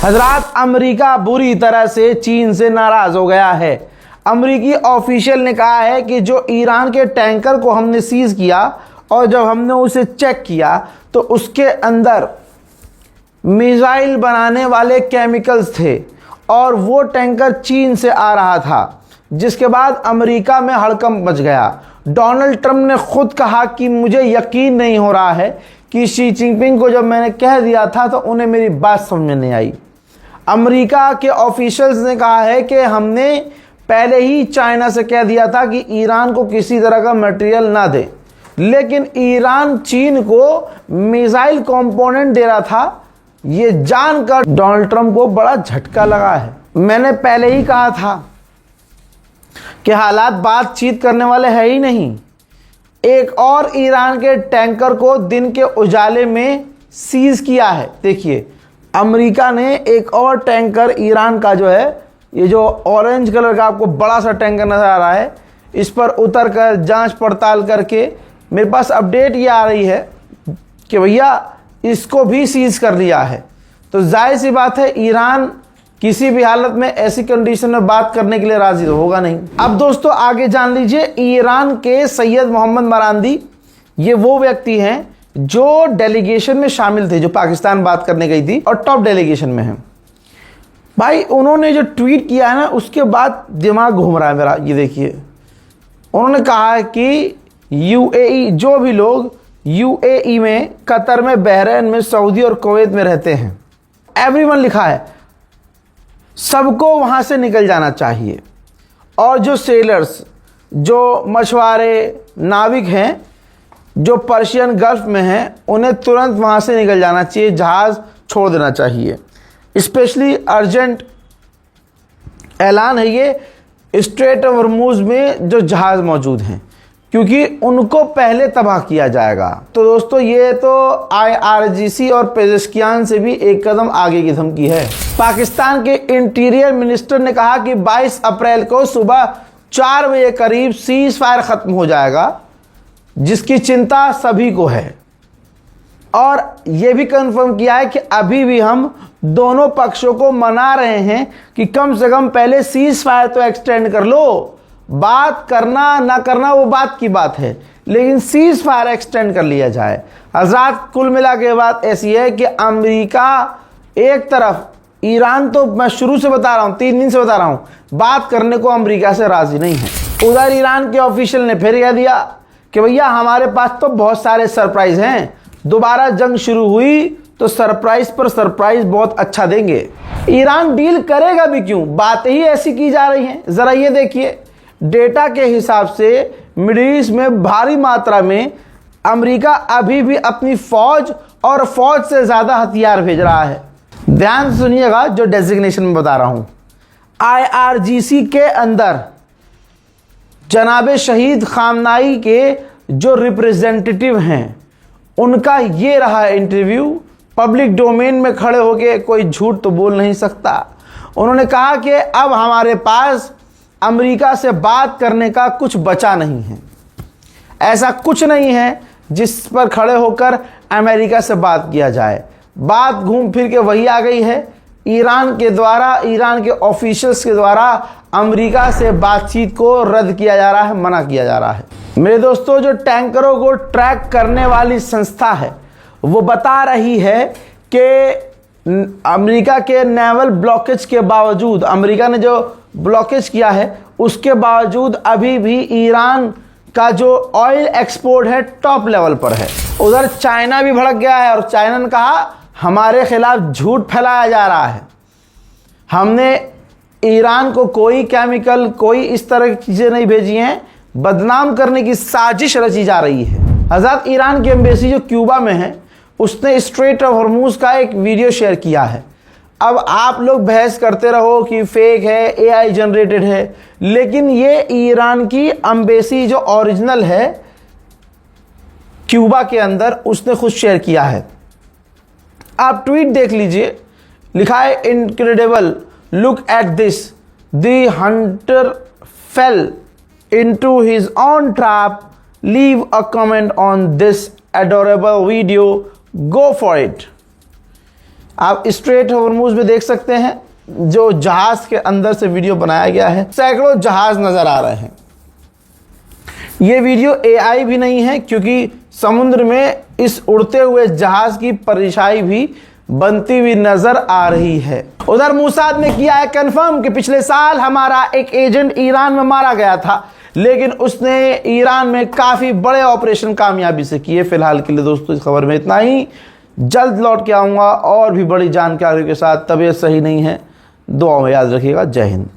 हजरात, अमेरिका बुरी तरह से चीन से नाराज हो गया है। अमेरिकी ऑफिशियल ने कहा है कि जो ईरान के टैंकर को हमने सीज किया और जब हमने उसे चेक किया तो उसके अंदर मिसाइल बनाने वाले केमिकल्स थे और वो टैंकर चीन से आ रहा था, जिसके बाद अमेरिका में हड़कंप मच गया। डोनाल्ड ट्रंप ने खुद कहा कि मुझे यकीन नहीं हो रहा है कि शी जिनपिंग को जब मैंने कह दिया था तो उन्हें मेरी बात समझ में नहीं आई। अमेरिका के ऑफिशियल्स ने कहा है कि हमने पहले ही चाइना से कह दिया था कि ईरान को किसी तरह का मटेरियल ना दे, लेकिन ईरान चीन को मिसाइल कंपोनेंट दे रहा था। ये जानकर डोनाल्ड ट्रंप को बड़ा झटका लगा है। मैंने पहले ही कहा था कि हालात बातचीत करने वाले है ही नहीं। एक और ईरान के टैंकर को दिन के उजाले में सीज किया है। देखिए, अमेरिका ने एक और टैंकर ईरान का जो है, ये जो ऑरेंज कलर का आपको बड़ा सा टैंकर नजर आ रहा है, इस पर उतर कर जांच पड़ताल करके मेरे पास अपडेट ये आ रही है कि भैया इसको भी सीज कर लिया है। तो जाहिर सी बात है ईरान किसी भी हालत में ऐसी कंडीशन में बात करने के लिए राजी तो होगा नहीं। अब दोस्तों आगे जान लीजिए, ईरान के सैयद मोहम्मद मरांदी, ये वो व्यक्ति हैं जो डेलीगेशन में शामिल थे, जो पाकिस्तान बात करने गई थी और टॉप डेलीगेशन में हैं। भाई उन्होंने जो ट्वीट किया है ना, उसके बाद दिमाग घूम रहा है मेरा। ये देखिए, उन्होंने कहा है कि यूएई, जो भी लोग यूएई में, कतर में, बहरीन में, सऊदी और कुवैत में रहते हैं, एवरीवन लिखा है, सबको वहां से निकल जाना चाहिए। और जो सेलर्स, जो मछुआरे, नाविक हैं जो पर्शियन गल्फ में हैं, उन्हें तुरंत वहां से निकल जाना चाहिए, जहाज छोड़ देना चाहिए। स्पेशली अर्जेंट ऐलान है ये स्ट्रेट ऑफ हॉर्मुज में जो जहाज मौजूद हैं, क्योंकि उनको पहले तबाह किया जाएगा। तो दोस्तों ये तो IRGC और पेजेशकियान से भी एक कदम आगे की धमकी है। पाकिस्तान के इंटीरियर मिनिस्टर ने कहा कि 22 अप्रैल को सुबह 4 बजे करीब सीज फायर खत्म हो जाएगा, जिसकी चिंता सभी को है। और यह भी कंफर्म किया है कि अभी भी हम दोनों पक्षों को मना रहे हैं कि कम से कम पहले सीज फायर तो एक्सटेंड कर लो। बात करना ना करना वो बात की बात है, लेकिन सीज फायर एक्सटेंड कर लिया जाए। हजरात, कुल मिला के बात ऐसी है कि अमेरिका एक तरफ, ईरान तो मैं शुरू से बता रहा हूं, 3 दिन से बता रहा हूं, बात करने को अमेरिका से राजी नहीं है। उधर ईरान के ऑफिशियल ने फिर कह दिया कि भैया हमारे पास तो बहुत सारे सरप्राइज हैं, दोबारा जंग शुरू हुई तो सरप्राइज पर सरप्राइज बहुत अच्छा देंगे। ईरान डील करेगा भी क्यों, बातें ही ऐसी की जा रही हैं। जरा ये देखिए, डेटा के हिसाब से मिडिल ईस्ट में भारी मात्रा में अमेरिका अभी भी अपनी फौज और फौज से ज्यादा हथियार भेज रहा है। ध्यान से सुनिएगा जो डेजिग्नेशन में बता रहा हूं। IRGC के अंदर जनाबे शहीद खामनाई के जो रिप्रेजेंटेटिव हैं, उनका ये रहा इंटरव्यू। पब्लिक डोमेन में खड़े होके कोई झूठ तो बोल नहीं सकता। उन्होंने कहा कि अब हमारे पास अमेरिका से बात करने का कुछ बचा नहीं है। ऐसा कुछ नहीं है जिस पर खड़े होकर अमेरिका से बात किया जाए। बात घूम फिर के वही आ गई है, ईरान के द्वारा, ईरान के ऑफिशियल्स के द्वारा अमेरिका से बातचीत को रद्द किया जा रहा है, मना किया जा रहा है। मेरे दोस्तों, जो टैंकरों को ट्रैक करने वाली संस्था है वो बता रही है कि अमेरिका के नेवल ब्लॉकेज के बावजूद, अमेरिका ने जो ब्लॉकेज किया है उसके बावजूद अभी भी ईरान का जो ऑयल एक्सपोर्ट है टॉप लेवल पर है। उधर चाइना भी भड़क गया है और चाइना ने कहा हमारे खिलाफ झूठ फैलाया जा रहा है, हमने ईरान को कोई केमिकल, कोई इस तरह की चीजें नहीं भेजी हैं, बदनाम करने की साजिश रची जा रही है। हजरत, ईरान की एम्बेसी जो क्यूबा में है, उसने स्ट्रेट ऑफ हॉर्मुज का एक वीडियो शेयर किया है। अब आप लोग बहस करते रहो कि फेक है, AI जनरेटेड है, लेकिन ये ईरान की एम्बेसी जो ओरिजिनल है क्यूबा के अंदर, उसने खुद शेयर किया है। आप ट्वीट देख लीजिए, लिखा है incredible, look at this, the Hunter fail into his own trap, leave a comment on this adorable video, go for it. आप स्ट्रेट हॉर्मुज में देख सकते हैं, जो जहाज के अंदर से वीडियो बनाया गया है। सैकड़ों जहाज नजर आ रहे हैं। ये वीडियो AI भी नहीं है, क्योंकि समुद्र में इस उड़ते हुए जहाज की परछाई भी बनती हुई नजर आ रही है। उधर मोसाद ने किया है कंफर्म कि पिछले साल हमारा एक एजेंट ईरान में मारा गया था, लेकिन उसने ईरान में काफी बड़े ऑपरेशन कामयाबी से किए। फिलहाल के लिए दोस्तों इस खबर में इतना ही। जल्द लौट के आऊंगा और भी बड़ी जानकारी के साथ। तबीयत सही नहीं है, दुआ में याद रखिएगा। जय हिंद।